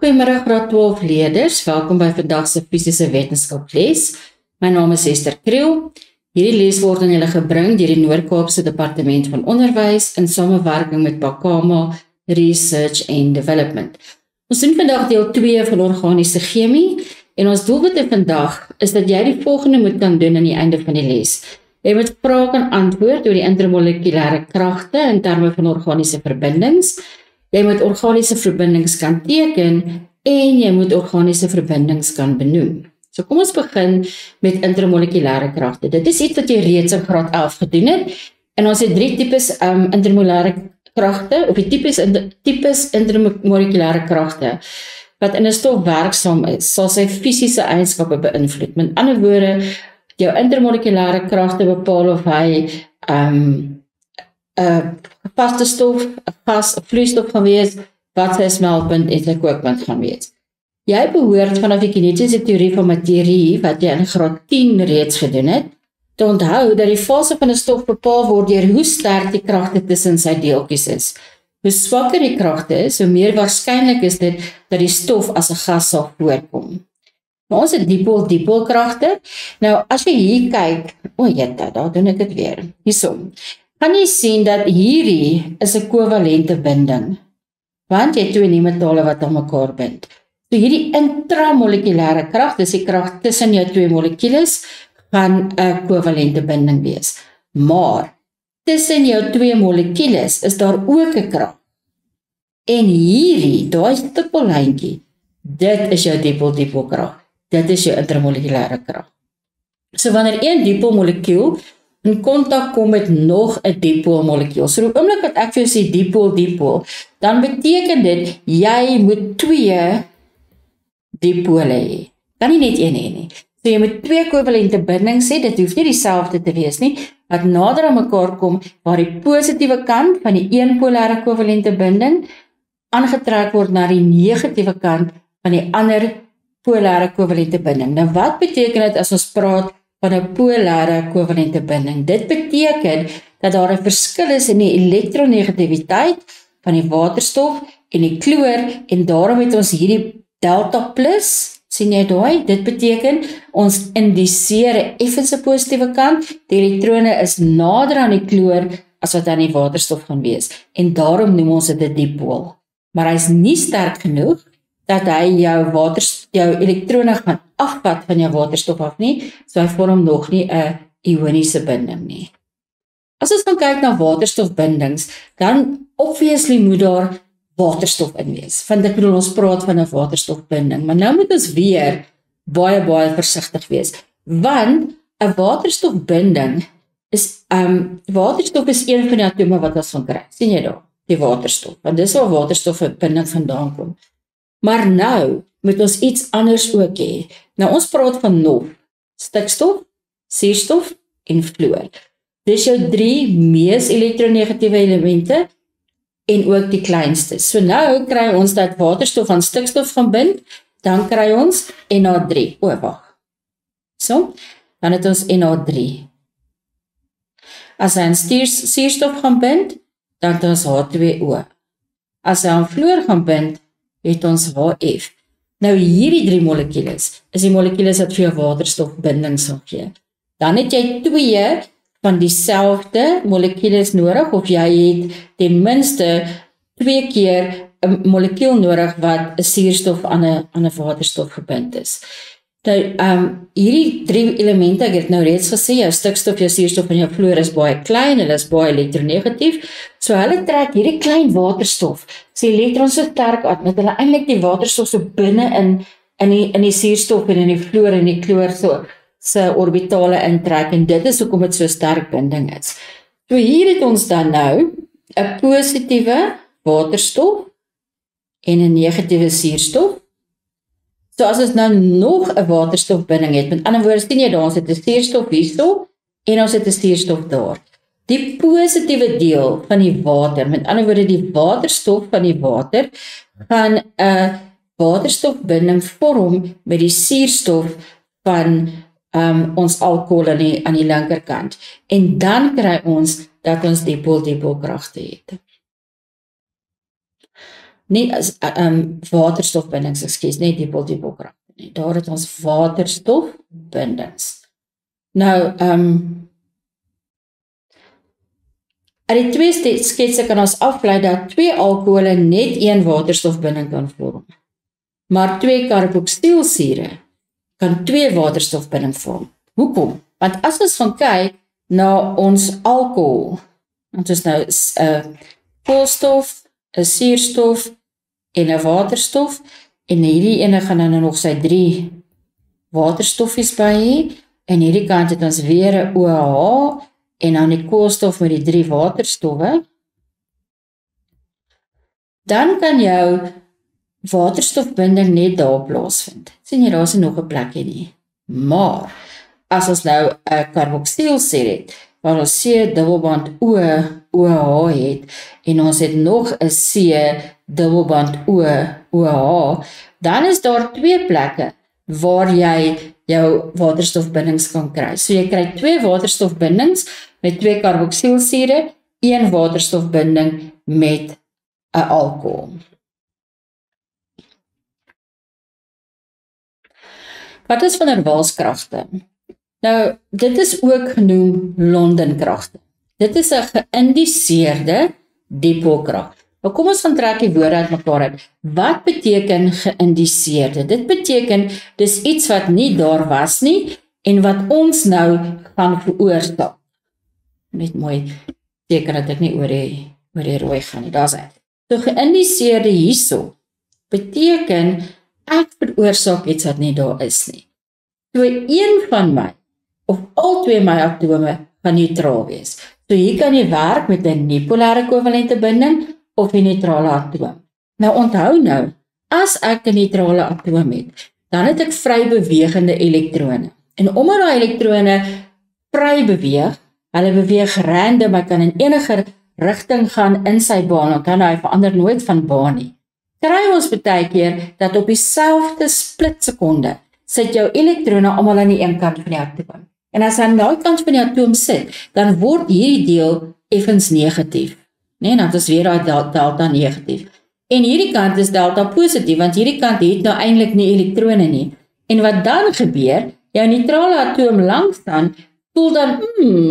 Goeiemiddag graad 12 leerders, welkom by vandag se fisiese wetenskaples. My naam is Esther Kriel. Hierdie les word aan julle gebring deur die Noord-Kaapse Departement van Onderwys in samewerking met Bakama Research and Development. Ons doen vandag deel 2 van organiese chemie en ons doelwit vandag is dat jy die volgende moet kan doen aan die einde van die les. Jy moet vrae kan antwoord oor die intermolekulêre kragte in terme van organiese verbindings. Jy moet organiese verbindings kan teken en jy moet organiese verbindings kan benoem. So kom ons begin met intermolekulêre kragte. Dit is iets wat jy reeds in graad 11 gedoen het en ons het 3 tipes intermolekulêre kragte of die tipes intermolekulêre kragte wat in 'n stof werksaam is, sal sy fisiese eienskappe beïnvloed. Met ander woorde, jou intermolekulêre kragte bepaal of hy 'n vaste stof, 'n gas, 'n vloeistof gaan wees, wat sy smeltpunt en sy kookpunt gaan wees. Jy behoort vanaf die kinetiese teorie van materie, wat jy in graad 10 reeds gedoen het, te onthou dat die fase van 'n stof bepaal word deur hoe sterk die kragte tussen sy deeltjies is. Hoe swakker die kragte is, hoe meer waarskynlik is dit dat die stof as 'n gas sal voorkom. Maar ons het dipool kragte. Nou, as jy hier kyk, daar doen ek dit weer. Hierso. Kan jy sien dat hierdie is 'n kovalente binding, want jy het 2 nie-metale wat aan mekaar bind. So hierdie intramolekulêre krag, dis die krag tussen jou 2 molekules, gaan 'n kovalente binding wees. Maar tussen jou 2 molekules is daar ook 'n krag. En hierdie, daai stippellyntjie, dit is jou dipool krag. Dit is jou intermolekulêre krag. So wanneer een dipoolmolekuul in kontak kom met nog 'n dipoolmolekuul. So op die oomblik wat ek vir jou sê dipool, dan beteken dit jy moet 2 dipole hê. Kan nie net een hê nie. So jy moet 2 kovalente bindings hê, dit hoef nie dieselfde te wees nie, wat nader aan mekaar kom, waar die positiewe kant van die een polêre kovalente binding aangetrek word na die negatiewe kant van die ander polêre kovalente binding. Nou wat beteken dit as ons praat van 'n polêre kovalente binding? Dit beteken dat daar 'n verskil is in die elektronegativiteit van die waterstof en die kloor en daarom het ons hierdie delta plus, sien jy daai? Dit beteken ons indiseer 'n effense positiewe kant, die elektrone is nader aan die kloor as wat aan die waterstof gaan wees en daarom noem ons dit 'n dipool. Maar hy's nie sterk genoeg dat hy jou elektrone gaan afvat van jou waterstof af nie, so hy vorm nog nie 'n ioniese binding nie. As ons gaan kyk na waterstofbindings, dan obviously moet daar waterstof in wees. Want ek bedoel, ons praat van 'n waterstofbinding, maar nou moet ons weer baie versigtig wees, want 'n waterstofbinding is waterstof is een van die atome wat ons van kry. Sien jy daar? Die waterstof, want dis waar waterstofbinding vandaan kom. Maar nou moet ons iets anders ook hê. Nou ons praat van nog stikstof, suurstof en fluor. Dis jou 3 mees elektronegatiewe elemente en ook die kleinste. So nou kry ons dat waterstof aan stikstof gaan bind, dan kry ons NH3. So, dan het ons NH3. As hy aan suurstof gaan bind, dan het ons H2O. As hy aan fluor gaan bind, het ons HF. Nou hierdie 3 molekules is die molekules wat vir jou waterstofbinding sal gee. Dan het jy 2 van dieselfde molekules nodig, of jy het ten minste 2 keer 'n molekuul nodig wat 'n suurstof aan 'n waterstof gebind is. Nou, hierdie 3 elemente, ek het nou reeds gesê, jou stikstof, jou suurstof en jou fluor is baie klein, hulle is baie elektronegatief, so hulle trek hierdie klein waterstof, sy elektrons so sterk aan, dat hulle eintlik die waterstof so binne in die suurstof en in die fluor en die kloor se orbitale intrek, en dit is hoekom dit so sterk binding is. So hier het ons dan nou 'n positiewe waterstof en 'n negatiewe suurstof. So as ons nou nog 'n waterstofbinding het, met ander woorde, sien jy daar, ons het 'n suurstof hierso en ons het 'n suurstof daar. Die positiewe deel van die water, met ander woorde die waterstof van die water, gaan 'n waterstofbinding vorm met die suurstof van ons alkohol aan die linkerkant. En dan kry ons dat ons dipool kragte het. nie as waterstofbindings, ekskuus, nie dipolkragte nie. Daar het ons waterstofbindings. Nou, uit die twee sketse kan ons aflei dat twee alkohole net een waterstofbinding kan vorm. Maar twee karboksielsure kan twee waterstofbinding vorm. Hoekom? Want as ons gaan kyk na ons alkohol, want ons nou 'n koolstof, 'n suurstof en 'n waterstof, en hierdie ene gaan dan nog sy 3 waterstoffies by hê, en hierdie kant het ons weer 'n OH, en dan die koolstof met die 3 waterstowwe, dan kan jou waterstofbinding net daar plaasvind. Sien jy, daar is nog 'n plekkie nie. Maar, as ons nou 'n karboksielsuur het, waar ons C-dubbelband OH het, en ons het nog 'n C-dubbelband OH, dan is daar 2 plekke waar jy jou waterstofbindings kan kry. So jy kry 2 waterstofbindings met 2 karboksielsure, 1 waterstofbinding met 'n alkohol. Wat is van der Waals-kragte? Nou, dit is ook genoem Londen-kragte. Dit is 'n geïndiseerde dipolkrag. Nou kom ons gaan trek die woorde uit mekaar uit. Wat beteken geïndiseerde? Dit beteken dis iets wat nie daar was nie en wat ons nou gaan veroorsaak. Net mooi teken dat ek nie oor die rooi gaan nie. Daar's hy. So geïndiseerde hierso beteken ek veroorsaak iets wat nie daar is nie. So een van my of al 2 my atome gaan neutraal wees. So hier kan jy werk met 'n nipolêre kovalente binding of 'n neutrale atoom. Nou onthou nou, as ek 'n neutrale atoom het, dan het ek vry bewegende elektrone. En omdat daai elektrone vry beweeg, hulle beweeg random, hy kan in enige rigting gaan in sy baan, en kan hy verander nooit van baan nie. Kry ons baie keer dat op dieselfde splitsekonde sit jou elektrone almal aan die een kant van die atoom. En as hy aan die kant van die atoom sit, dan word hierdie deel effens negatief. Nee, dan is weer daai delta negatief. En hierdie kant is delta positief, want hierdie kant het nou eintlik nie elektrone nie. En wat dan gebeur, jou neutrale atoom langs dan, voel dan,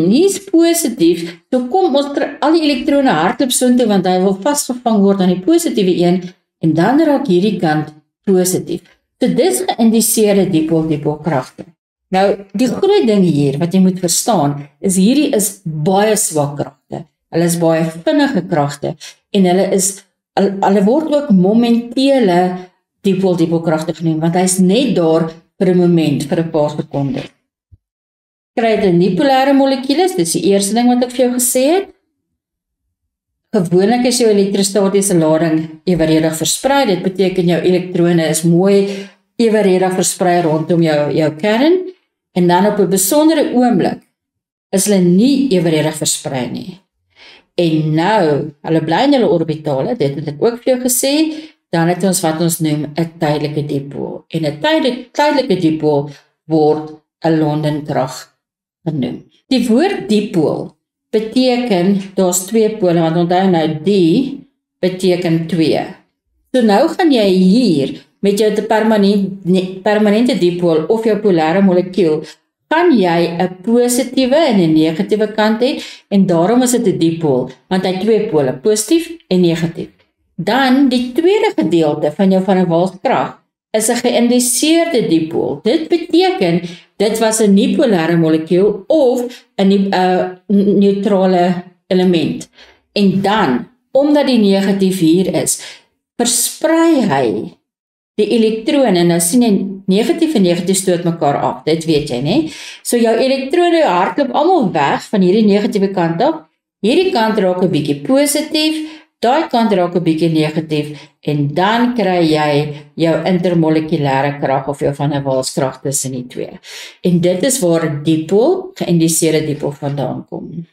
hier's positief, so kom ons al die elektrone hardloop soontoe, want hy wil vasgevang word aan die positiewe een, en dan raak hierdie kant positief. So dis geïndiseerde dipolkragte. Nou, die groot ding hier, wat jy moet verstaan, is hierdie is baie swak kragte. Hulle is baie vinnige kragte, en hulle word ook momentele dipolkragte genoem, want hy is net daar vir 'n moment, vir 'n paar sekondes. Kry jy 'n nipolêre molekules, dis die eerste ding wat ek vir jou gesê het. Gewoonlik is jou elektrostatiese lading eweredig versprei, dit beteken jou elektrone is mooi eweredig versprei rondom jou kern, en dan op 'n besondere oomblik is hulle nie eweredig versprei nie. En nou, hulle bly in hulle orbitale, dit het ek ook vir jou gesê, dan het ons wat ons noem 'n tydelike dipool. En 'n tydelike dipool word 'n Londen-krag genoem. Die woord dipool beteken, daar's 2 pole, want onthou nou, die beteken 2. So nou gaan jy hier, met jou permanente dipool of jou polêre molekuul, kan jy 'n positiewe en 'n negatiewe kant hê, en daarom is dit 'n dipool, want hy het 2 pole, positief en negatief. Dan, die tweede gedeelte van jou van 'n Waals-krag is 'n geïndiseerde dipool. Dit beteken, dit was 'n nipolêre molekuul of 'n neutrale element. En dan, omdat die negatief hier is, versprei hy die elektrone. Nou sien jy, negatief en negatief stoot mekaar af, dit weet jy, né? So jou elektrone hardloop almal weg van hierdie negatiewe kant af. Hierdie kant raak 'n bietjie positief, daai kant raak 'n bietjie negatief, en dan kry jy jou intermolekulêre krag of jou van 'n Waals-krag tussen die twee. En dit is waar 'n dipool, geïndiseerde dipool vandaan kom.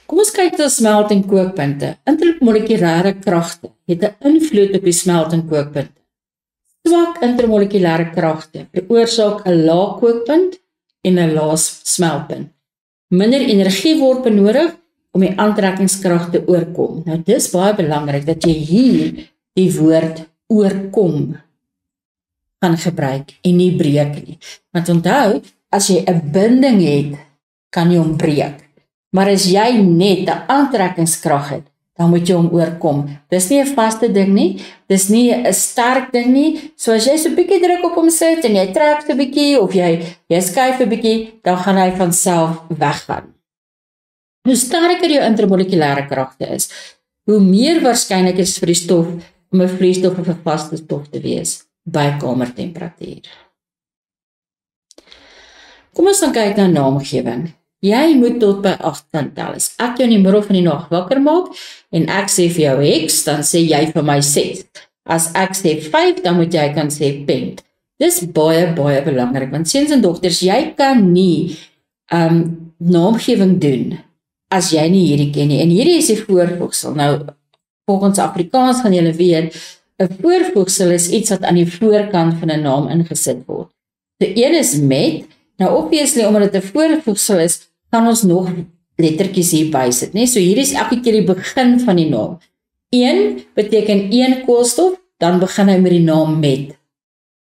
Kom ons kyk na smelt- en kookpunte. Intermolekulêre kragte het 'n invloed op die smelt- en kookpunte. Swak intermolekulêre kragte veroorsaak 'n lae kookpunt en 'n lae smeltpunt. Minder energie word benodig om die aantrekkingskrag te oorkom. Nou dis baie belangrik dat jy hier die woord oorkom gaan gebruik en nie breek nie. Want onthou, as jy 'n binding het, kan jy hom breek. Maar as jy net 'n aantrekkingskrag het, dan moet jy hom oorkom. Dis nie 'n vaste ding nie, dis nie 'n sterk ding nie. So as jy so 'n bietjie druk op hom sit en jy trek so 'n bietjie of jy skuif 'n bietjie, dan gaan hy van self weggaan. Hoe sterker jou intermolekulêre kragte is, hoe meer waarskynlik is vir die stof om 'n vloeistof of 'n vaste stof te wees by kamertemperatuur. Kom ons dan kyk na naamgewing. Jy moet tot by 8 kan tel. As ek jou in die middel van die nag wakker maak en ek sê vir jou X, dan sê jy vir my 6. As ek sê 5, dan moet jy kan sê pent. Dis baie belangrik, want seuns en dogters, jy kan nie naamgewing doen as jy nie hierdie ken nie. En hierdie is die voorvoegsel. Nou, volgens Afrikaans gaan julle weet, 'n voorvoegsel is iets wat aan die voorkant van 'n naam ingesit word. Die een is met. Nou obviously, omdat dit 'n voorvoegsel is, gaan ons nog lettertjies hier bysit, né? So hier is elke keer die begin van die naam. 1 beteken 1 koolstof, dan begin hy met die naam met.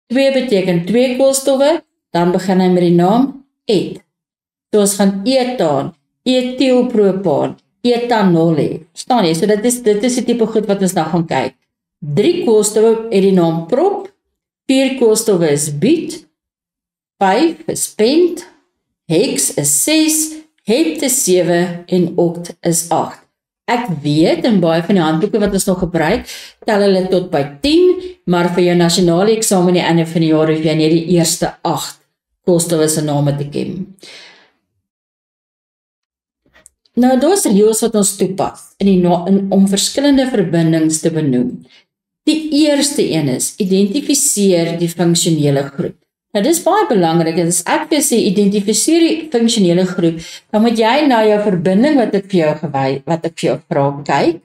2 beteken 2 koolstowwe, dan begin hy met die naam et. So ons gaan etaan, etielpropaan, etanol hê. Verstaan jy? So dit is die tipe goed wat ons nou gaan kyk. 3 koolstowwe het die naam prop, 4 koolstowwe is buut, 5 is pent, hex is 6, hept is 7 en oct is 8. Ek weet in baie van die handboeke wat ons nog gebruik, tel hulle tot by 10, maar vir jou nasionale eksamen die einde van die jaar hoef jy net die eerste 8 koolstowwe se name te ken. Nou, daar's reëls wat ons toepas om verskillende verbindings te benoem. Die eerste een is, identifiseer die funksionele groep. Nou, dis baie belangrik, as ek wil sê, identifiseer die funksionele groep, dan moet jy na jou verbinding wat ek vir jou vra, kyk,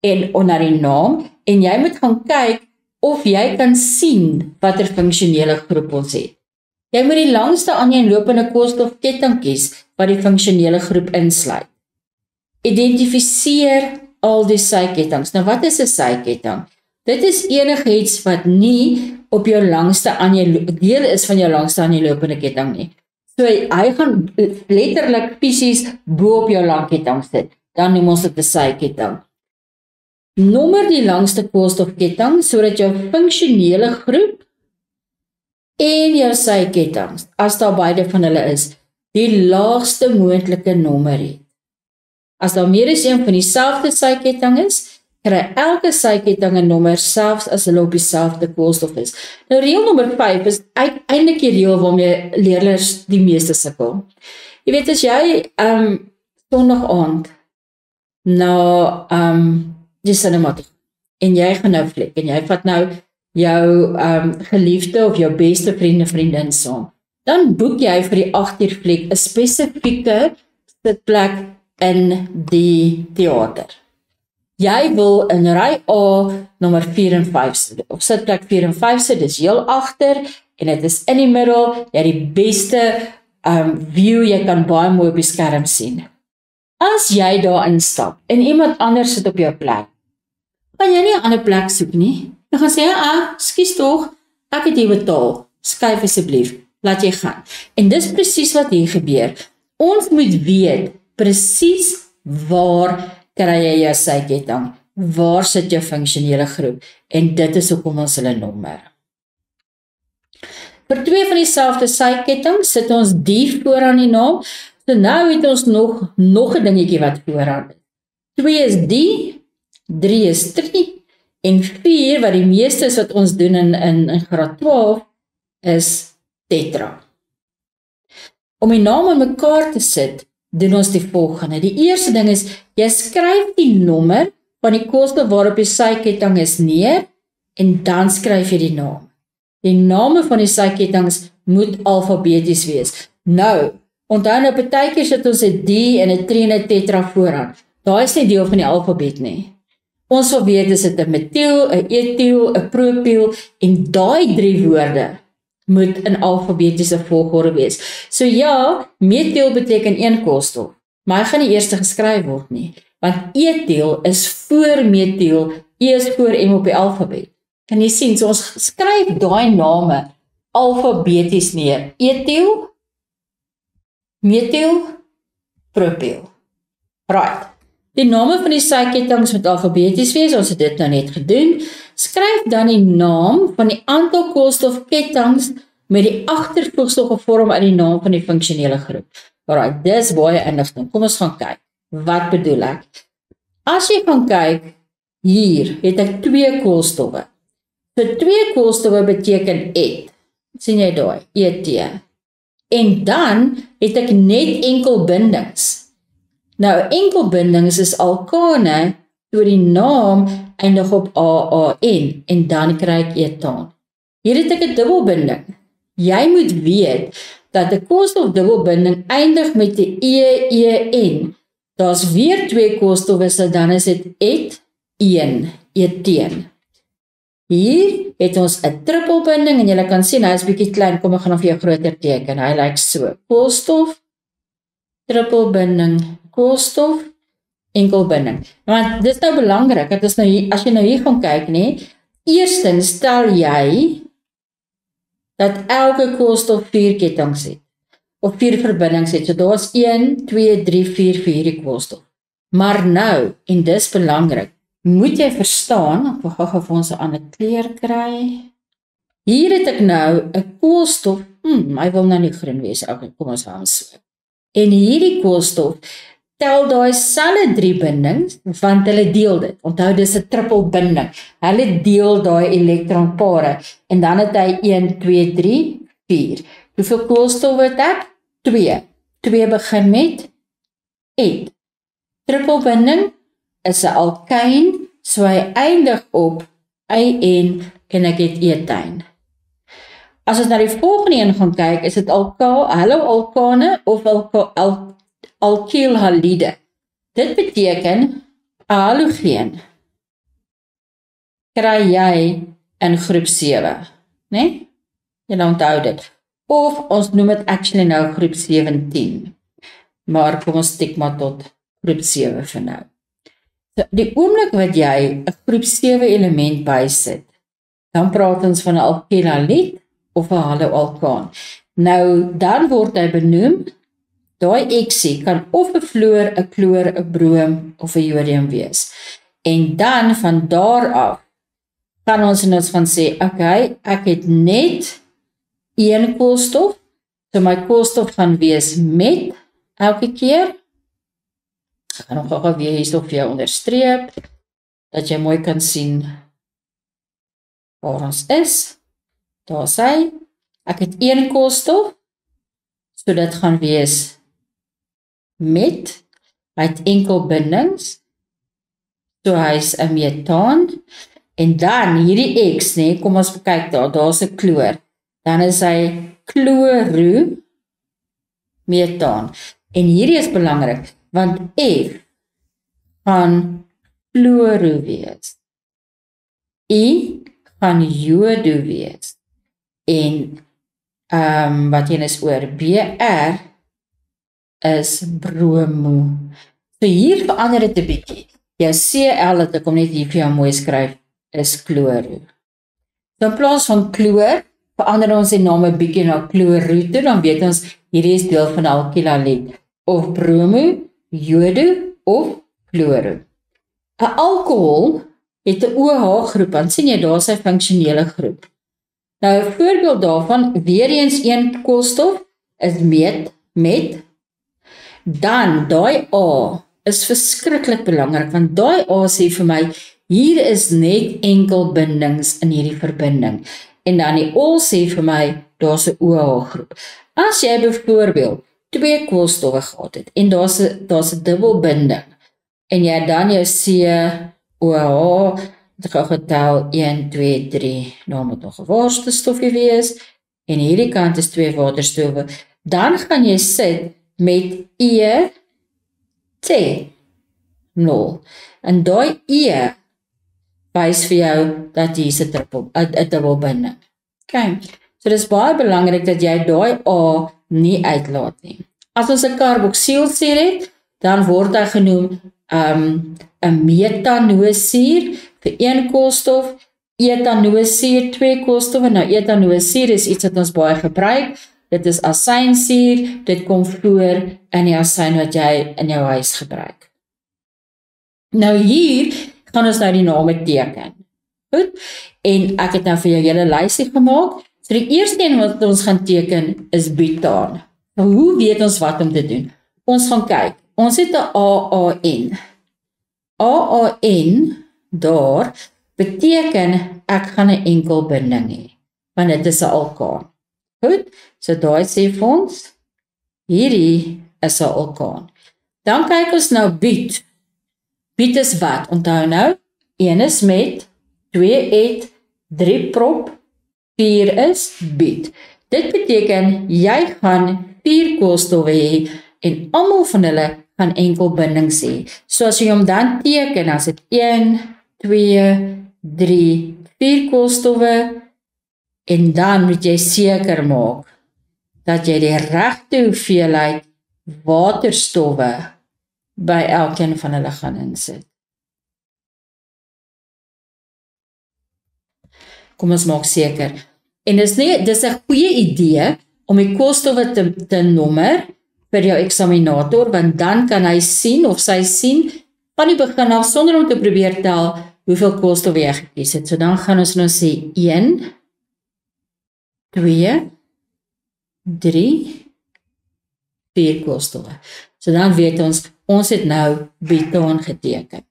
en na die naam, en jy moet gaan kyk, of jy kan sien wat funksionele groep ons het. Jy moet die langste aaneenlopende koolstofketting kies, wat die funksionele groep insluit. Identifiseer al die syketings. Nou, wat is 'n syketting? Dit is enigiets wat nie op jou langste deel is van jou langste aaneenlopende ketting nie. So hy gaan letterlik fisies bo op jou lang ketting sit. Dan noem ons dit 'n syketting. Nommer die langste koolstofketting sodat jou funksionele groep en jou sykettings, as daar beide van hulle is, die laagste moontlike nommer het. As daar meer as een van dieselfde syketting is, kry elke syketting 'n nommer selfs as hulle op dieselfde koolstof is. Nou reël nommer 5 is eintlik die reël waarmee leerders die meeste sukkel. Jy weet, as jy Sondag aand na die cinema toe en jy gaan nou fliek en jy vat nou jou geliefde of jou beste vriendin saam, dan boek jy vir die 8 uur fliek 'n spesifieke sitplek in die theater. Jy wil in ry A nommer 4 en 5 sit. Op sitplek 4 en 5 sit, dis heel agter en dit is in die middel, jy het die beste view, jy kan baie mooi op die skerm sien. As jy daar instap en iemand anders sit op jou plek, kan jy nie 'n ander plek soek nie. Jy gaan sê, skus tog, ek het hier betaal, skuif asseblief, laat jy gaan. En dis presies wat hier gebeur. Ons moet weet presies waar kry jy jou syketting, waar sit jou funksionele groep, en dit is hoekom ons hulle nommer. Vir 2 van dieselfde syketting sit ons die vooraan die naam, so nou het ons nog 'n dingetjie wat vooraan is. 2 is die, 3 is 3, en 4, wat die meeste is wat ons doen in graad 12, is tetra. Om die naam in mekaar te sit, doen ons die volgende. Die eerste ding is, jy skryf die nommer van die koolstof waarop die syketting is neer, en dan skryf jy die naam. Die name van die sykettings moet alfabeties wees. Nou, onthou nou, partykeer sit ons 'n D en 'n 3 en 'n tetra vooraan. Daai is nie deel van die alfabet nie. Ons wil weet, is dit 'n metiel, 'n etiel, 'n propiel, en daai 3 woorde moet in alfabetiese volgorde wees. So ja, metiel beteken 1 koolstof. maar hy gaan nie eers geskryf word nie, want etiel is voor metiel, E is voor M op die alfabet. Kan jy sien, so ons skryf daai name alfabeties neer. Etiel, metiel, propiel. Right. Die name van die suikerketings moet alfabeties wees, ons het dit nou net gedoen. Skryf dan die naam van die aantal koolstofketings met die agtervoegsel gevorm uit die naam van die funksionele groep. Alright, dis baie inligting. Kom ons gaan kyk. Wat bedoel ek? As jy gaan kyk, hier het ek 2 koolstowwe. So 2 koolstowwe beteken et. Sien jy daai? Et. En dan het ek net enkel bindings. Nou, enkelbindings is alkane, so die naam eindig op AAN, en dan kry ek etaan. Hier het ek 'n dubbelbinding. Jy moet weet, dat 'n koolstofdubbelbinding eindig met 'n EEN. Daar's weer 2 koolstowwe, so dan is dit et1, eteen. Hier het ons 'n trippelbinding, en jy kan sien, hy is bietjie klein, kom ek gaan hom vir jou groter teken, hy lyk so, koolstof, trippelbinding, koolstof, enkelbinding. Want dit is nou belangrik, dit is nou hier, as jy nou hier gaan kyk, nee, eerstens stel jy dat elke koolstof 4 ketings het, of 4 verbindings het, so daar is 1, 2, 3, 4 vir hierdie koolstof. Maar nou, en dis belangrik, moet jy verstaan, ek wil gou vir ons 'n ander kleur kry. Hier het ek nou 'n koolstof, hy wil nou nie groen wees, okay, kom ons hou hom so. En hierdie koolstof tel daai selfde 3 bindings, want hulle deel dit. Onthou, dis 'n trippelbinding. Hulle deel daai elektronpare, en dan het hy 1, 2, 3, 4. Hoeveel koolstof het ek? 2. 2 begin met et. Trippelbinding is 'n alkyn, so hy eindig op yn, en ek het etyn. As ons na die volgende een gaan kyk, is dit alkane of alkylhalide. Dit beteken 'n halogeen kry jy in groep 7, né? Jy onthou dit. Of ons noem dit actually nou groep 17. Maar kom ons stik maar tot groep 7 vir nou. So, die oomblik wat jy 'n groep 7 element bysit, dan praat ons van 'n alkylhalid of 'n haloalkaan. Nou, dan word hy benoem, daai eksie kan of 'n fluor, 'n kloor, 'n broom of 'n jodium wees. En dan van daar af kan ons van sê, okay, ek het net 1 koolstof, so my koolstof gaan wees met elke keer. Ek gaan nog gou weer hierso vir jou onderstreep, dat jy mooi kan sien waar ons is. Daar sê, ek het 1 koolstof, so dit gaan wees met, hy het enkel bindings, so hy is 'n metaan, en dan hierdie X, nee, kom ons kyk daar is 'n kloor, dan is hy chlorometaan, en hierdie is belangrik, want F gaan fluoro wees, I gaan jodo wees, en wat een is oor, BR is bromo. So hier verander dit 'n bietjie. Jou Cl, het ek hom net hier vir jou mooi skryf, is chloro. So in plaas van chloor, verander ons die naam 'n bietjie na chloro toe, dan weet ons, hierdie is deel van alkylhalid, of bromo, jodo, of chloro. 'n Alkohol het 'n OH groep, dan sien jy daar sy funksionele groep. Nou 'n voorbeeld daarvan, weer eens 1 koolstof is met, dan daai A is verskriklik belangrik, want daai A sê vir my, hier is net enkel bindings in hierdie verbinding, en dan die O sê vir my, daar's 'n OH groep. As jy byvoorbeeld 2 koolstowwe gehad het, en daar's 'n dubbelbinding, en jy dan jou COH, het gou getel, 1, 2, 3, daar moet nog 'n waterstofie wees, en hierdie kant is 2 waterstowwe, dan gaan jy sit met E-T-0, en daai E wys vir jou dat hier is 'n dubbelbinding. Okay, so dis baie belangrik dat jy daai A nie uitlaat nie. As ons 'n karboksielsuur het, dan word hy genoem 'n metanoosuur vir 1 koolstof, etanoosuur 2 koolstowwe. Nou etanoosuur is iets wat ons baie gebruik. Dit is asynsuur, dit kom voor in die asyn wat jy in jou huis gebruik. Nou hier gaan ons nou die name teken. Goed, en ek het nou vir jou julle lysie gemaak. So die eerste een wat ons gaan teken is butaan. Nou hoe weet ons wat om te doen? Ons gaan kyk, ons het 'n AAN. AAN daar beteken ek gaan 'n enkel binding hê, want dit is 'n alkaan. Goed, so daai sê vir ons, hierdie is 'n alkaan. Dan kyk ons nou buut. Buut is wat? Onthou nou, 1 is met, 2 het, 3 prop, 4 is buut. Dit beteken, jy gaan 4 koolstowwe hê, en almal van hulle gaan enkel bindings hê. So as jy hom dan teken, as dit 1, 2, 3, 4 koolstowwe, en dan moet jy seker maak, dat jy die regte hoeveelheid waterstowwe by elkeen van hulle gaan insit. Kom ons maak seker. En dis 'n goeie idee om die koolstowwe te nommer vir jou eksaminator, want dan kan hy sien of sy sien van die begin af sonder om te probeer tel hoeveel koolstowwe jy gekies het. So dan gaan ons nou sê 1, 2, 3, 4 koolstowwe. So dan weet ons het nou butaan geteken.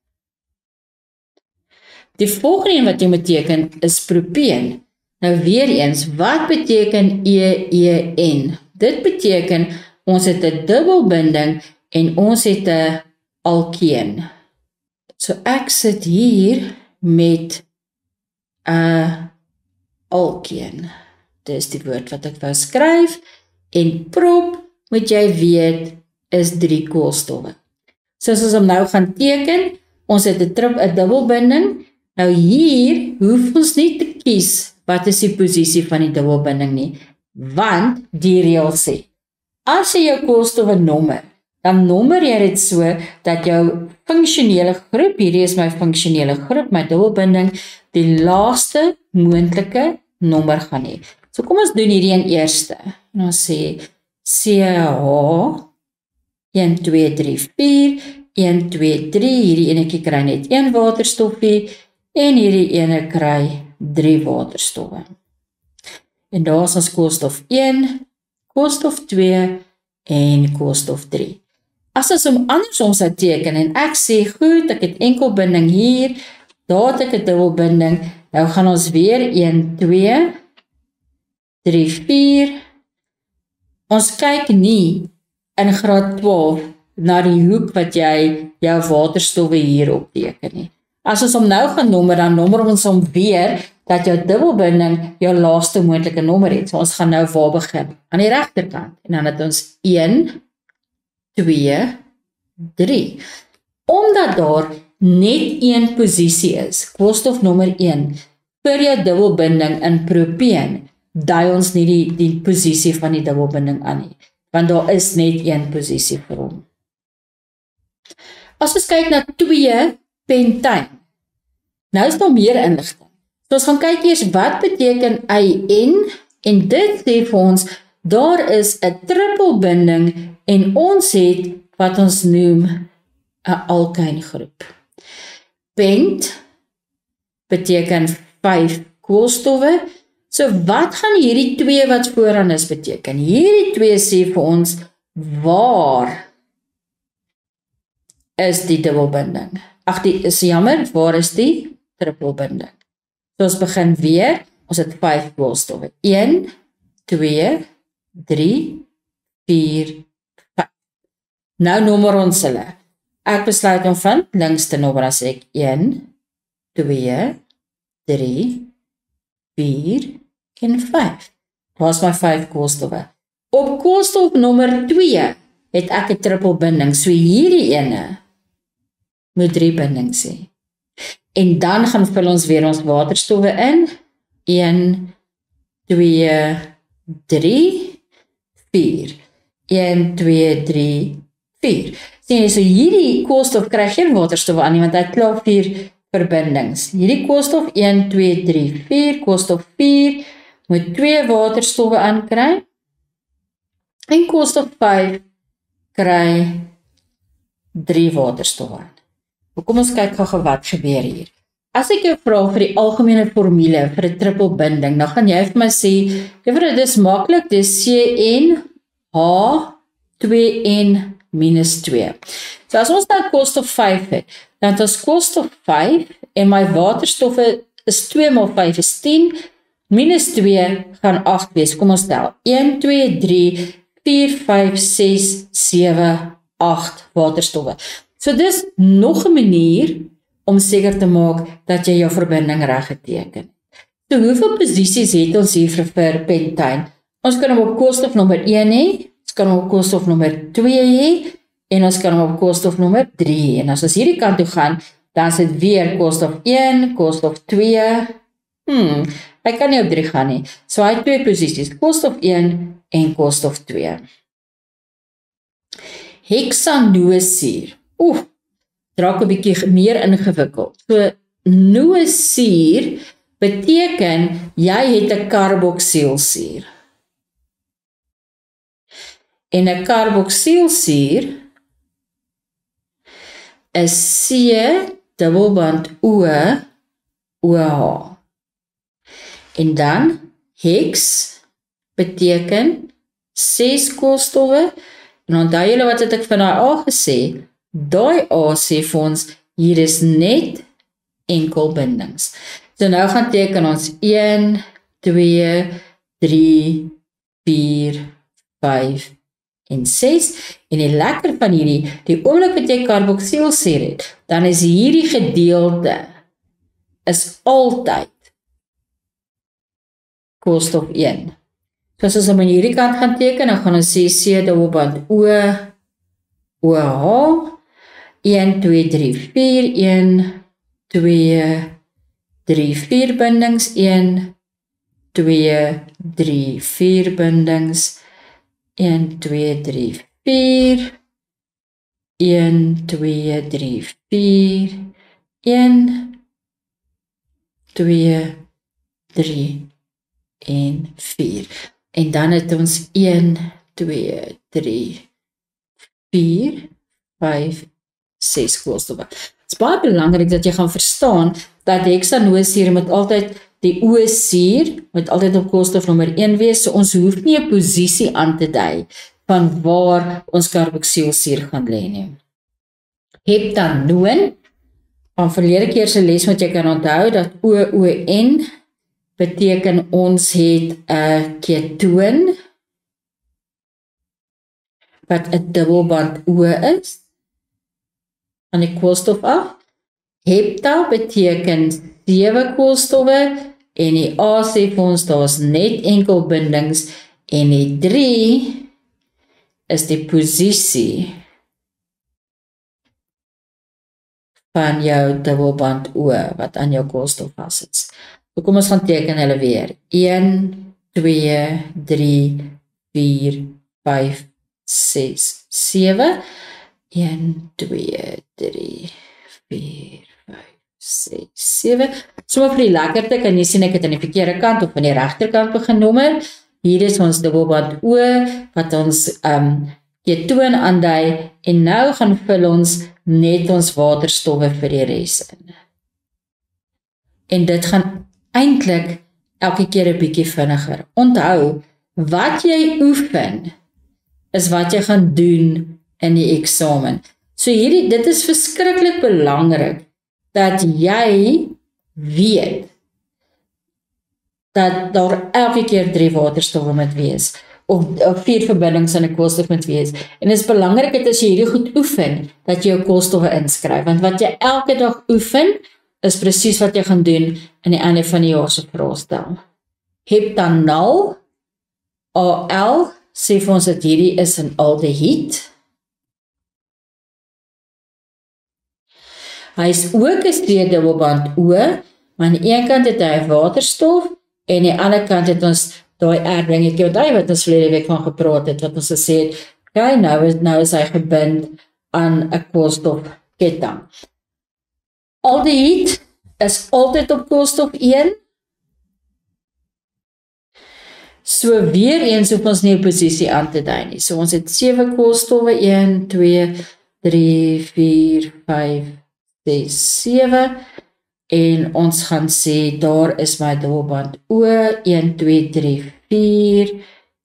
Die volgende een wat jy moet teken is propeen. Nou weer eens, wat beteken EEN? Dit beteken ons het 'n dubbelbinding en ons het 'n alkeen. So ek sit hier met 'n alkeen. Dis die woord wat ek wou skryf. En prop, moet jy weet, is 3 koolstowwe. So as ons hom nou gaan teken, ons het 'n dubbelbinding. Nou hier hoef ons nie te kies wat is die posisie van die dubbelbinding nie, want die reël sê, as jy jou koolstowwe nommer, dan nommer jy dit so dat jou funksionele groep, hierdie is my funksionele groep, my dubbelbinding, die laagste moontlike nommer gaan hê. So kom ons doen hierdie een eerste. En ons sê CH 1, 2, 3, 4, 1, 2, 3, hierdie enetjie kry net 1 waterstofie, en hierdie ene kry 3 waterstowwe. En daar is ons koolstof 1, koolstof 2 en koolstof 3. As ons hom andersom sou teken en ek sê, goed, ek het enkelbinding hier, daar het ek 'n dubbelbinding, nou gaan ons weer 1, 2, 3, 4. Ons kyk nie in graad 12 na die hoek wat jy jou waterstowwe hier opteken nie. As ons hom nou gaan nommer, dan nommer ons hom weer dat jou dubbelbinding jou laagste moontlike nommer het. So ons gaan nou waar begin? Aan die regterkant. En dan het ons 1, 2, 3. Omdat daar net een posisie is, koolstof nommer 1, vir jou dubbelbinding in propeen, dui ons nie die posisie van die dubbelbinding aan nie, want daar is net een posisie vir hom. As ons kyk na 2 pentyn, nou is daar meer inligting. So ons gaan kyk eers wat beteken IN, en dit sê vir ons, daar is 'n trippelbinding en ons het wat ons noem 'n alkyngroep. Pent beteken 5 koolstowwe. So wat gaan hierdie 2 wat vooraan is beteken? Hierdie 2 sê vir ons, waar is die dubbelbinding? Ag, die is jammer, waar is die trippelbinding? So ons begin weer, ons het 5 koolstowwe. 1, 2, 3, 4, 5. Nou nommer ons hulle. Ek besluit om van links te nommer, as ek 1, 2, 3, 4 en 5. Waar is my 5 koolstowwe? Op koolstof nommer 2 het ek 'n trippelbinding, so hierdie ene moet 3 bindings hê. En dan gaan vul ons weer ons waterstowwe in. 1, 2, 3, 4. 1, 2, 3, 4. Sien jy, so hierdie koolstof kry geen waterstof aan nie, want hy het klaar 4 verbindings. Hierdie koolstof 1, 2, 3, 4, koolstof 4 moet 2 waterstowwe aankry. En koolstof 5 kry 3 waterstowwe aan. Kom ons kyk gou wat gebeur hier. As ek jou vra vir die algemene formule vir 'n trippelbinding, dan gaan jy vir my sê, juffrou, dis maklik, dis CnH2n-2. So as ons nou koolstof 5 het, dan het ons koolstof 5 en my waterstoffe is 2 maal 5 is 10, minus 2 gaan 8 wees. Kom ons tel. 1, 2, 3, 4, 5, 6, 7, 8 waterstowwe. So dis nog 'n manier om seker te maak dat jy jou verbinding reg geteken. So hoeveel posisies het ons hier vir pentane? Ons kan hom op koolstof nommer 1 hê, ons kan hom op koolstof nommer 2 hê, en ons kan hom op koolstof nommer 3 hê. En as ons hierdie kant toe gaan, dan is dit weer koolstof 1, koolstof 2, hy kan nie op 3 gaan nie. So hy het 2 posisies, koolstof 1 en koolstof 2. Hexanosuur. Draak 'n bietjie meer ingewikkeld. So nosuur beteken jy het 'n karboksielsuur. En 'n karboksielsuur is C+O(OH). En dan hex beteken 6 koolstowwe. En onthou julle wat het ek van daai A gesê? Daai A sê vir ons, hier is net enkelbindings. So nou gaan teken ons 1, 2, 3, 4, 5 en 6. En die lekker van hierdie, die oomblik wat jy karboksielsuur het, dan is hierdie gedeelte is altyd koolstof 1. So as ons aan hierdie kant gaan teken, dan gaan ons sê C+O(OH). 1, 2, 3, 4, 1, 2, 3, 4 bindings, 1, 2, 3, 4 bindings, 1, 2, 3, 4, 1, 2, 3, 4, 1, 2, 3 en 4. En dan het ons 1, 2, 3, 4, 5, 6 koolstowwe. Het is baie belangrik dat jy gaan verstaan dat hexanosuur moet altyd, die O-suur moet altyd op koolstof nommer 1 wees, so ons hoef nie 'n posisie aan te dui van waar ons karboksielsuur gaan lê nie. Heptanoon, van verlede keer se les moet jy kan onthou dat OON beteken ons het 'n ketoon wat 'n dubbelband O is aan die koolstof af. Hepta beteken 7 koolstowwe en die A sê vir ons daar's net enkel bindings en die 3 is die posisie van jou dubbelband O wat aan jou koolstof vassit. So kom ons gaan teken hulle weer. 1, 2, 3, 4, 5, 6, 7. 1, 2, 3, 4, 5, 6, 7. So vir die lekkerte kan jy sien ek het aan die verkeerde kant of aan die regterkant begin nommer. Hier is ons dubbelband O wat ons ketoon aandui en nou gaan vul ons net ons waterstowwe vir die res in. En dit gaan eintlik elke keer 'n bietjie vinniger. Onthou, wat jy oefen is wat jy gaan doen in die eksamen. So dit is verskriklik belangrik dat jy weet dat daar elke keer 3 waterstowwe moet wees of 4 verbindings in 'n koolstof moet wees. En dit is belangrik dat as jy hierdie goed oefen, dat jy jou koolstowwe inskryf, want wat jy elke dag oefen is presies wat jy gaan doen aan die einde van die jaar se vraestel. Heptanal, Al, sê vir ons dat hierdie is 'n aldehied. Hy is ook 'n C-dubbelband O, maar aan die een kant het hy waterstof en aan die ander kant het ons daai R-ringetjie wat ons verlede week van gepraat het, wat ons gesê het, okay, nou is hy gebind aan 'n koolstofketting. Aldehied is altyd op koolstof 1. So weer eens hoef ons nie 'n posisie aan te dui nie. So ons het 7 koolstowwe, 1, 2, 3, 4, 5, 6, 7. En ons gaan sê, daar is my dubbelband O, 1, 2, 3, 4.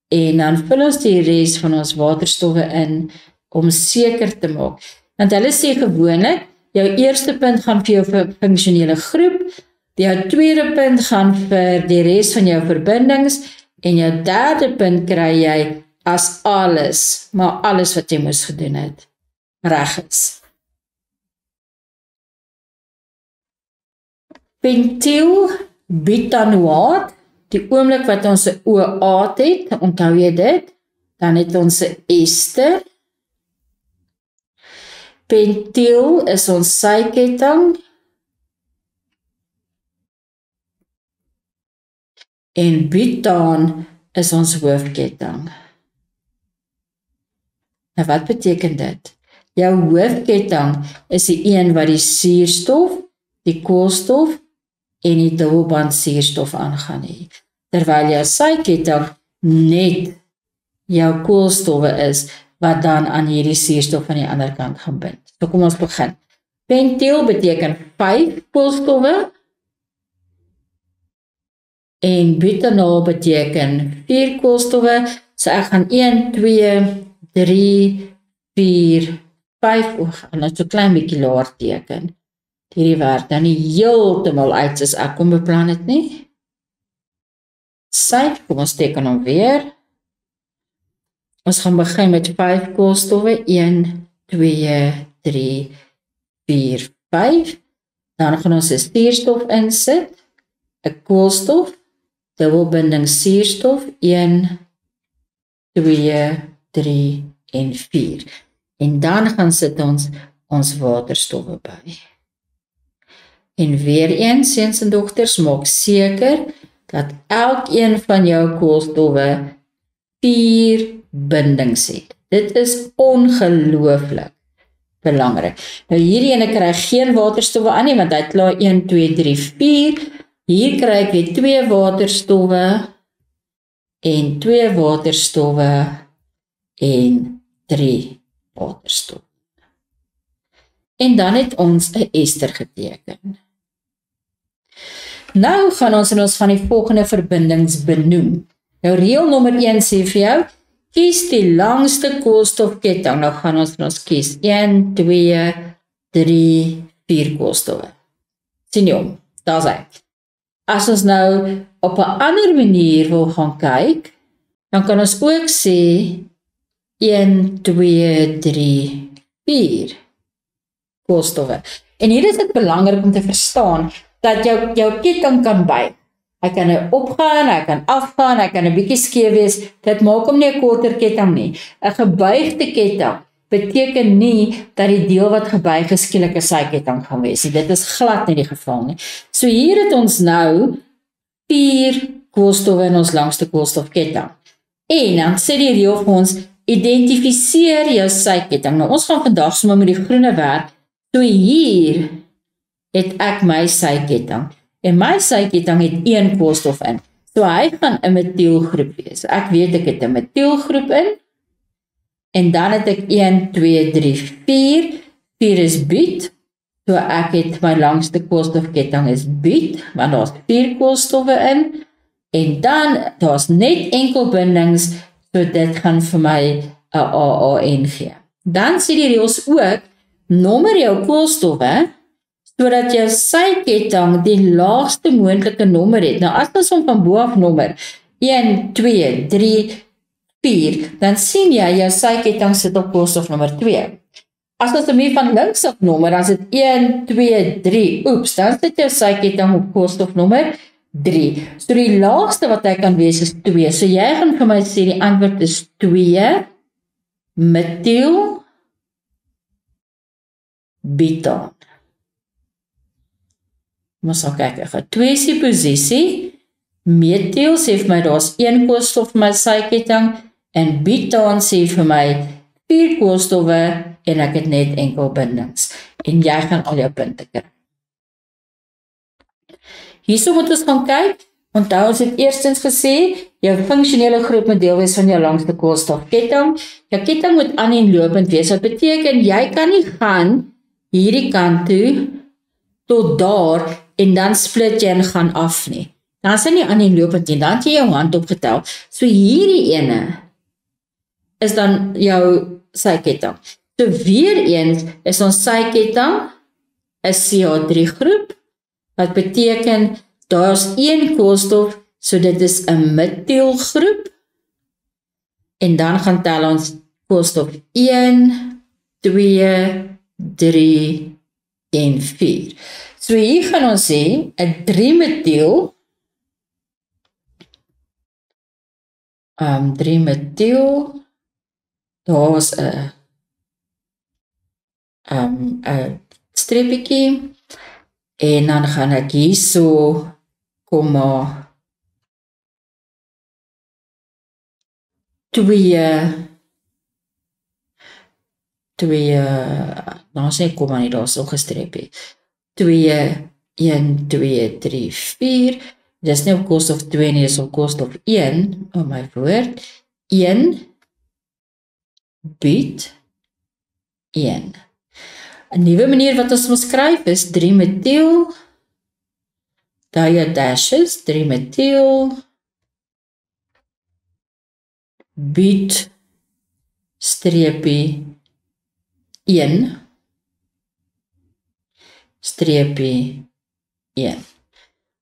En dan vul ons die res van ons waterstowwe in, om seker te maak. Want hulle sê gewoonlik, jou eerste punt gaan vir jou funksionele groep, jou tweede punt gaan vir die res van jou verbindings, en jou derde punt kry jy as alles, maar alles wat jy moes gedoen het, reg is. Pentylbutanoaat, die oomblik wat ons 'n OAat het, onthou jy dit, dan het ons 'n ester. Pentyl is ons syketting, en butaan is ons hoofketting. Nou wat beteken dit? Jou hoofketting is die een wat die suurstof, die koolstof en die dubbelband suurstof aangaan hê. Terwyl jou syketting net jou koolstowwe is wat dan aan hierdie suurstof aan die ander kant gaan bind. So kom ons begin. Pentyl beteken 5 koolstowwe en butanol beteken 4 koolstowwe. So ek gaan 1, 2, 3, 4, 5, en net so klein bietjie laer teken. Hierdie werk dan nie heeltemal uit soos ek kom beplan het nie. Syf, kom ons teken hom weer. Ons gaan begin met 5 koolstowwe, 1, 2, 3, 4, 5. Dan gaan ons 'n suurstof insit, 'n koolstof, dubbelbinding suurstof, 1, 2, 3 en 4. En dan gaan sit ons waterstowwe by. En weer eens, seuns en dogters, maak seker dat elkeen van jou koolstowwe 4 bindings het. Dit is ongelooflik belangrik. Nou hierdie ene kry geen waterstowwe aan nie, want hy het klaar 1, 2, 3, 4. Hier kry ek weer 2 waterstowwe en 2 waterstowwe en 3 waterstowwe. En dan het ons 'n ester geteken. Nou gaan ons in ons van die volgende verbindings benoem. Nou reël nommer 1 sê vir jou, kies die langste koolstofketting. Nou gaan ons kies 1, 2, 3, 4 koolstowwe. Sien jy hom? Daar's hy. As ons nou op 'n ander manier wil gaan kyk, dan kan ons ook sê 1, 2, 3, 4 koolstowwe. En hier is dit belangrik om te verstaan dat jou ketting kan buig. Hy kan nou opgaan, hy kan afgaan, hy kan 'n bietjie skeef wees. Dit maak hom nie 'n korter ketting nie. 'n Gebuigde ketting beteken nie dat die deel wat gebuig is skielik 'n syketting gaan wees nie. Dit is glad nie die geval nie. So hier het ons nou 4 koolstowwe in ons langste koolstofketting. En dan sê die reël vir ons, identifiseer jou syketting. Nou ons gaan vandag sommer met die groene werk. So hier het ek my syketting. En my syketting het 1 koolstof in. So hy gaan 'n metielgroep wees. Ek weet ek het 'n metielgroep in. En dan het ek 1, 2, 3, 4. 4 is but. So ek het my langste koolstofketting is but, want daar's 4 koolstowwe in. En dan daar's net enkel bindings, so dit gaan vir my 'n AAN gee. Dan sê die reëls ook, nommer jou koolstowwe sodat jou syketting die laagste moontlike nommer het. Nou as ons hom van bo af nommer 1, 2, 3, 4, dan sien jy jou syketting sit op koolstof nommer 2. As ons hom hier van links af nommer, dan sit 1, 2, 3, oeps, dan sit jou syketting op koolstof nommer 3. So die laagste wat hy kan wees is 2. So jy gaan vir my sê die antwoord is 2 metiel butaan. Ons sal kyk, ek gaan 2 is die posisie. Metiel sê vir my daar's 1 koolstof vir my syketting en butaan sê vir my 4 koolstowwe en ek het net enkel bindings. En jy gaan al jou punte kry. Hierso moet ons gaan kyk. Onthou ons het eerstens gesê, jou funksionele groep moet deel wees van jou langste koolstofketting. Jou ketting moet aaneenlopend wees. Wat beteken, jy kan nie gaan hierdie kant toe tot daar en dan split jy en gaan af nie. Dan is hy nie aaneenlopend nie, dan het jy jou hand opgetel. So hierdie ene is dan jou syketting. So weer eens is ons syketting 'n CH3 groep, wat beteken daar is een koolstof, so dit is 'n metielgroep. En dan gaan tel ons koolstof 1, 2, 3 en 4. So hier gaan ons sê 'n 3-metiel 3-metiel, daar is 'n streepietjie en dan gaan ek hierso komma 2, nou sê komma nie, daar is ook 'n streepie. 2, 1, 2, 3, 4. Dis nie op koolstof 2 nie, dis op koolstof 1, my woord. 1 bied 1. 'n nuwe manier wat ons moet skryf is 3-metiel, daar jou dashes, 3-metiel, bied, streepie, 1, streepie, 1.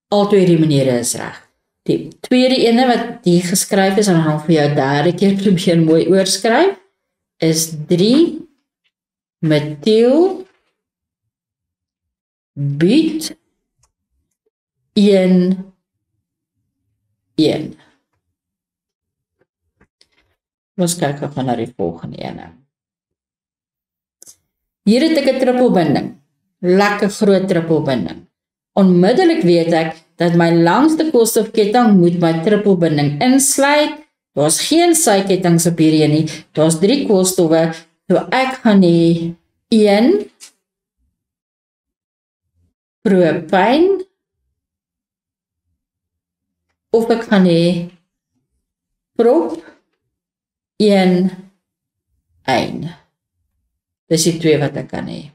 Al twee die maniere is reg. Die tweede ene wat hier geskryf is, en dan vir jou derde keer probeer mooi oorskryf, is 3-metiel bied 1, 1. Ons kyk gou na die volgende ene. Hier het ek 'n trippelbinding. Lekker groot trippelbinding. Onmiddellik weet ek dat my langste koolstofketting moet my trippelbinding insluit. Daar's geen sykettings op hierdie nie. Daar's 3 koolstowwe, so ek gaan hê 1 propyn of ek gaan hê prop 1 ein. Dis die 2 wat ek kan hê.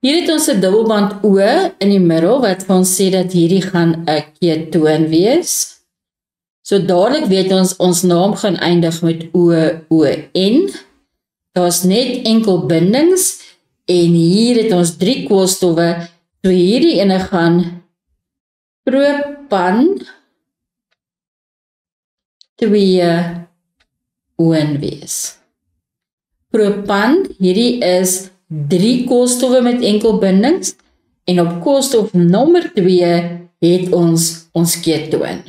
Hier het ons 'n dubbelband O in die middel wat vir ons sê dat hierdie gaan 'n ketoon wees. So dadelik weet ons naam gaan eindig met OON. Daar's net enkel bindings en hier het ons 3 koolstowwe. So hierdie ene gaan propan 2 oon wees. Propan, hierdie is 3 koolstowwe met enkel bindings en op koolstof nommer 2 het ons ketoon.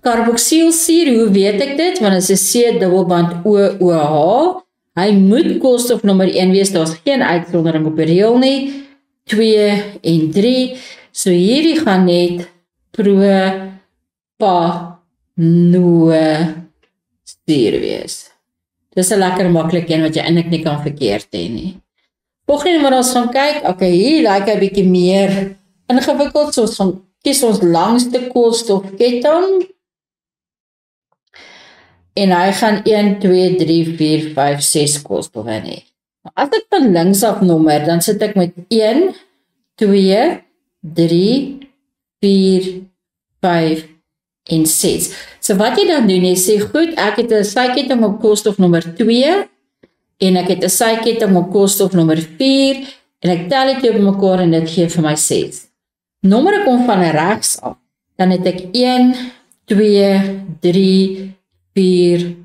Karboksielsuur, hoe weet ek dit? Want dit is 'n C-dubbelband OOH. Hy moet koolstof nommer 1 wees, daar's geen uitsondering op die reël nie. 2 en 3. So hierdie gaan net propanosuur wees. Dis 'n lekker maklik een wat jy eintlik nie kan verkeerd hê nie. Volgende wat ons gaan kyk, okay, hier lyk hy bietjie meer ingewikkeld, so ons gaan kies ons langste koolstofketting. En hy gaan 1, 2, 3, 4, 5, 6 koolstowwe hê. As ek van links af nommer, dan sit ek met 1, 2, 3, 4, 5 en 6. So wat jy dan doen, jy sê, goed, ek het 'n syketting op koolstof nommer 2 en ek het 'n syketting op koolstof nommer 4 en ek tel dit op mekaar en dit gee vir my 6. Nommere kom van regs af. Dan het ek 1, 2, 3, 4,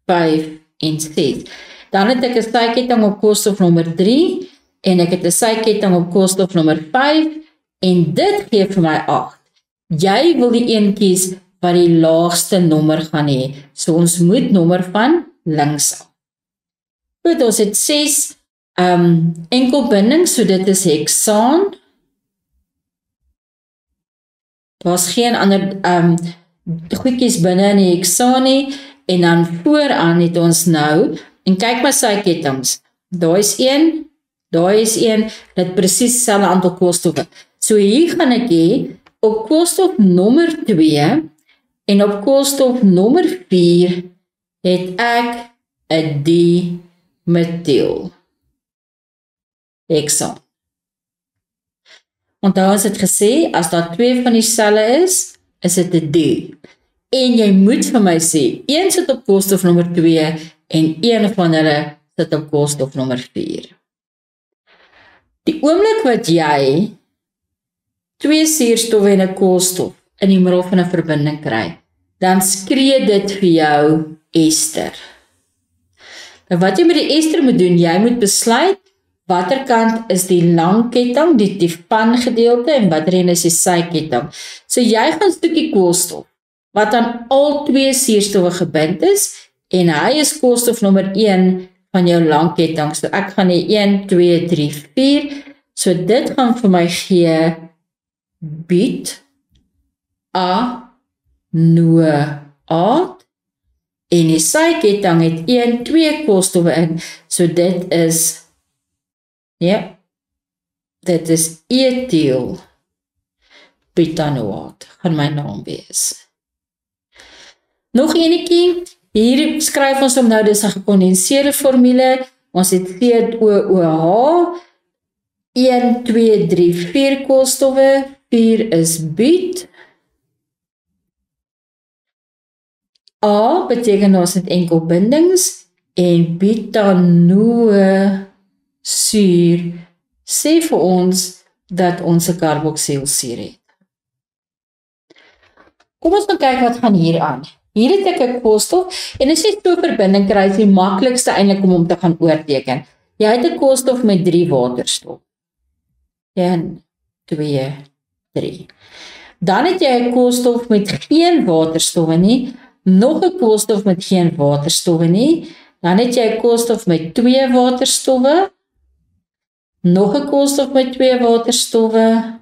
5 en 6. Dan het ek 'n syketting op koolstof nommer 3 en ek het 'n syketting op koolstof nommer 5 en dit gee vir my 8. Jy wil die een kies wat die laagste nommer gaan hê. So ons moet nommer van links af. Goed, ons het 6 enkelbindings, so dit is heksaan. Daar's geen ander goedjies binne in die heksaan nie En dan vooraan het ons nou, en kyk maar sy kettinge, daar is een, dit presies dieselfde aantal koolstowwe. So hier gaan ek hê, op koolstof nommer 2 en op koolstof nommer 4 het ek 'n dimetiel heksaam. Onthou ons het gesê, as daar 2 van dieselfde is dit 'n D. En jy moet vir my sê, een sit op koolstof nommer 2 en een van hulle sit op koolstof nommer 4. Die oomblik wat jy 2 suurstowwe en 'n koolstof in die middel van 'n verbinding kry, dan skree dit vir jou ester. Nou wat jy met die ester moet doen, jy moet besluit watter kant is die lang ketting, die van gedeelte, en watter een is die sy ketting. So jy gaan 'n stukkie koolstof wat aan al 2 suurstowwe gebind is, en hy is koolstof nommer 1 van jou lang ketting. So ek gaan hê 1, 2, 3, 4. So dit gaan vir my gee butanoaat, en die sy ketting het 1, 2 koolstowwe in. So dit is etiel butanoaat, gaan my naam wees. Nog enetjie, hier skryf ons hom nou, dis 'n gekondenseerde formule, ons het COOH, 1, 2, 3, 4 koolstowwe, 4 is but, A beteken ons het enkel bindings, en butanosuur sê vir ons dat ons 'n karboksielsuur het. Kom ons kyk wat gaan hier aan. Hier het ek 'n koolstof, en as jy so 'n verbinding kry, is die maklikste eintlik om hom te gaan oorteken. Jy het 'n koolstof met 3 waterstof. 1, 2, 3. Dan het jy 'n koolstof met geen waterstowwe nie, nog 'n koolstof met geen waterstowwe nie, dan het jy 'n koolstof met 2 waterstowwe, nog 'n koolstof met 2 waterstowwe,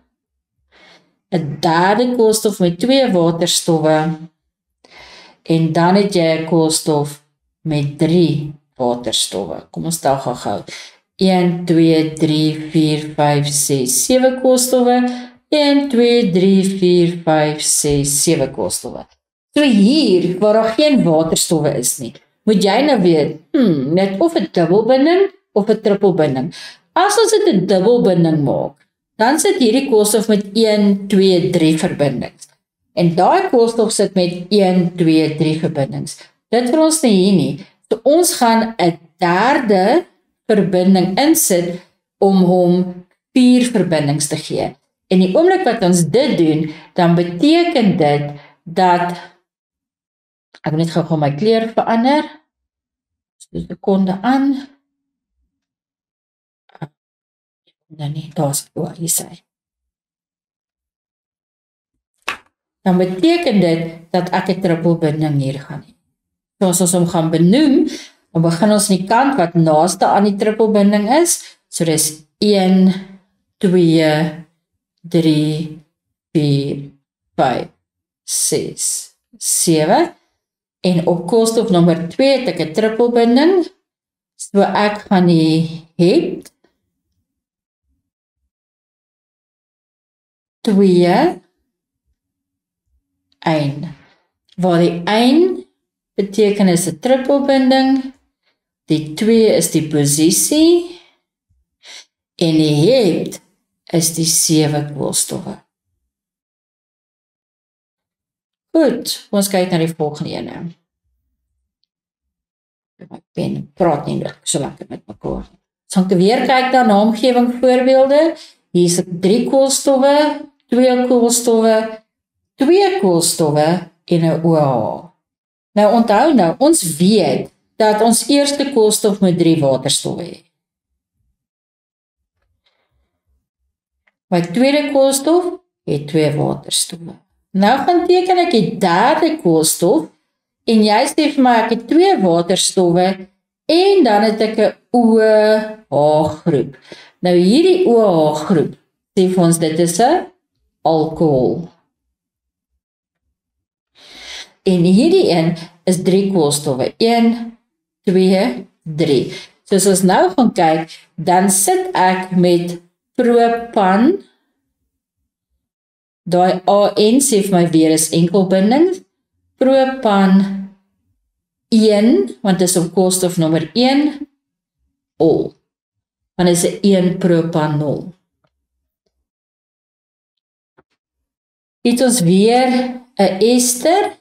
'n derde koolstof met 2 waterstowwe, en dan het jy 'n koolstof met 3 waterstowwe. Kom ons tel gou. 1, 2, 3, 4, 5, 6, 7 koolstowwe. 1, 2, 3, 4, 5, 6, 7 koolstowwe. So hier, waar daar geen waterstowwe is nie, moet jy nou weet, net of 'n dubbelbinding of 'n trippelbinding. As ons dit 'n dubbelbinding maak, dan sit hierdie koolstof met 1, 2, 3 verbindings. En daai koolstof sit met 1, 2, 3 verbindings. Dit vir ons nie hier nie. So ons gaan 'n derde verbinding insit om hom 4 verbindings te gee. En die oomblik wat ons dit doen, dan beteken dit dat, ek wil net gou my kleur verander. So 'n sekonde aan. Dan nie, daar's hier sê. Dan beteken dit dat ek 'n trippelbinding hier gaan hê. So as ons hom gaan benoem, dan begin ons aan die kant wat naaste aan die trippelbinding is. So dis 1, 2, 3, 4, 5, 6, 7. En op koolstof nommer 2 het ek 'n trippelbinding. So ek gaan die het 2, 1. Waar die 1 beteken is 'n trippelbinding, die 2 is die posisie, en die het is die 7 koolstowwe. Goed, ons kyk na die volgende ene. My pen praat nie so lekker met mekaar. So ek weer kyk na naamgewing voorbeelde. Hier is 3 koolstowwe, 2 koolstowwe, 2 koolstowwe en 'n OH. Nou onthou nou, ons weet dat ons eerste koolstof met 3 waterstowwe het. My tweede koolstof het 2 waterstowwe. Nou gaan teken ek die derde koolstof, en jy sê vir my ek het 2 waterstowwe, en dan het ek 'n OH groep. Nou hierdie OH groep, sê vir ons dit is 'n alkohol. En hierdie een is 3 koolstowwe. 1, 2, 3. So as ons nou gaan kyk, dan sit ek met propan, daai AN sê vir my weer is enkelbinding, propan 1, want dit is op koolstof nommer 1, ol. Want dit is 1 propanol. Het ons weer 'n ester.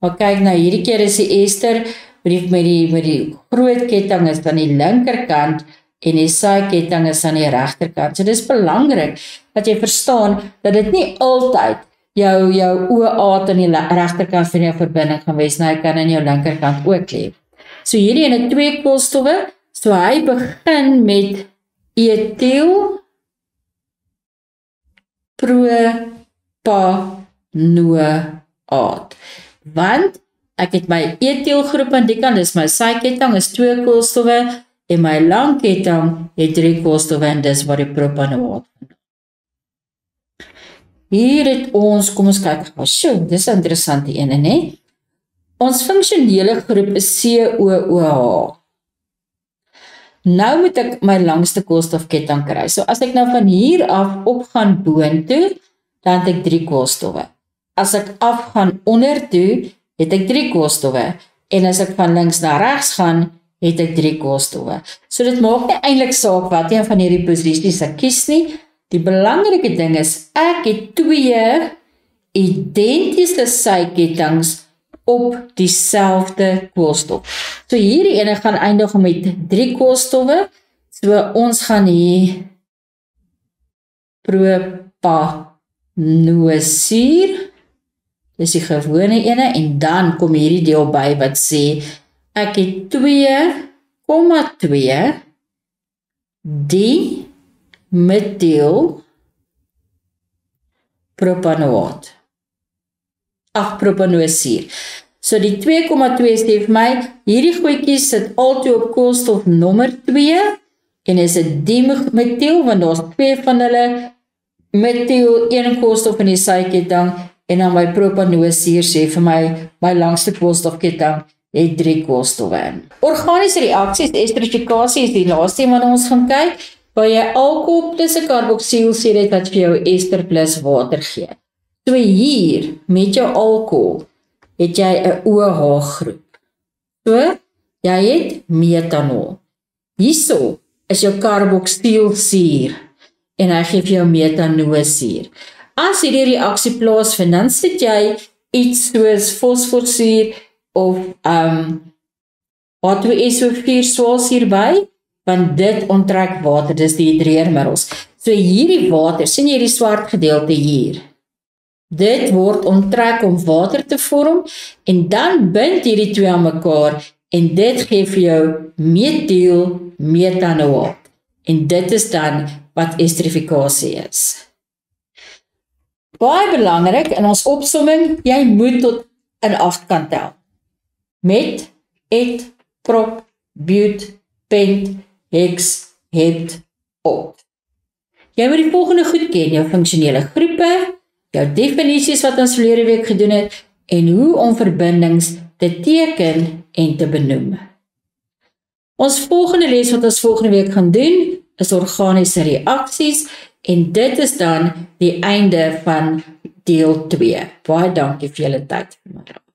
Maar kyk nou, hierdie keer is die ester met die groot ketting is aan die linkerkant en die saai ketting is aan die regterkant. So dis belangrik dat jy verstaan dat dit nie altyd jou OA aan die regterkant van jou verbinding gaan wees, nou hy kan aan jou linkerkant ook lê. So hierdie ene 2 koolstowwe, so hy begin met etiel propanoaat. Want ek het my etielgroep aan die kant, dis my saai-ketting is 2 koolstowwe en my lang ketting het 3 koolstowwe en dis waar die propanoaat. Hier het ons, kom ons kyk, dis 'n interessante ene, né? Ons funksionele groep is COOH. Nou moet ek my langste koolstofketting kry. So as ek nou van hier af opgaan boontoe, dan het ek 3 koolstowwe. As ek afgaan ondertoe, het ek 3 koolstowwe. En as ek van links na regs gaan, het ek 3 koolstowwe. So dit maak nie eintlik saak wat een van hierdie posisies ek kies nie. Die belangrike ding is, ek het 2 identiese saai-kettings op dieselfde koolstof. So hierdie ene gaan eindig met 3 koolstowwe. So ons gaan hier propanosuur, dis die gewone ene, en dan kom hierdie deel by wat sê, ek het 2,2 dimetiel propanoaat. Propanosuur. So die 2,2 sê vir my, hierdie goedjies sit altyd op koolstof nommer 2 en is 'n dimetiel, want daar's 2 van hulle, metiel, 1 koolstof in die saai-ketting en dan my propanosuur sê vir my langste koolstofketting het 3 koolstowwe. Organiese reaksies, esterifikasie is die laaste een wat ons gaan kyk, waar jy alkohol plus 'n karboksielsuur het wat vir jou ester plus water gee. So hier, met jou alkohol, het jy 'n OH groep. So, jy het metanol. Hierso is jou karboksielsuur en hy gee vir jou metanosuur. As hierdie reaksie plaasvind, dan sit jy iets soos fosforsuur of H2SO4 swaalsuur by, want dit onttrek water, dis die hidreermiddels. So hierdie water, sien jy die swart gedeelte hier? Dit word onttrek om water te vorm en dan bind hierdie twee aan mekaar en dit gee vir jou metielmetanoaat. En dit is dan wat esterifikasie is. Baie belangrik in ons opsomming, jy moet tot in 8 kan tel. Met, et, prop, but, pent, hex, het, oct. Jy moet die volgende goed ken, jou funksionele groepe, jou definisies wat ons verlede week gedoen het, en hoe om verbindings te teken en te benoem. Ons volgende les wat ons volgende week gaan doen, is organiese reaksies, en dit is dan die einde van deel 2. Baie dankie vir julle tyd vanmiddag.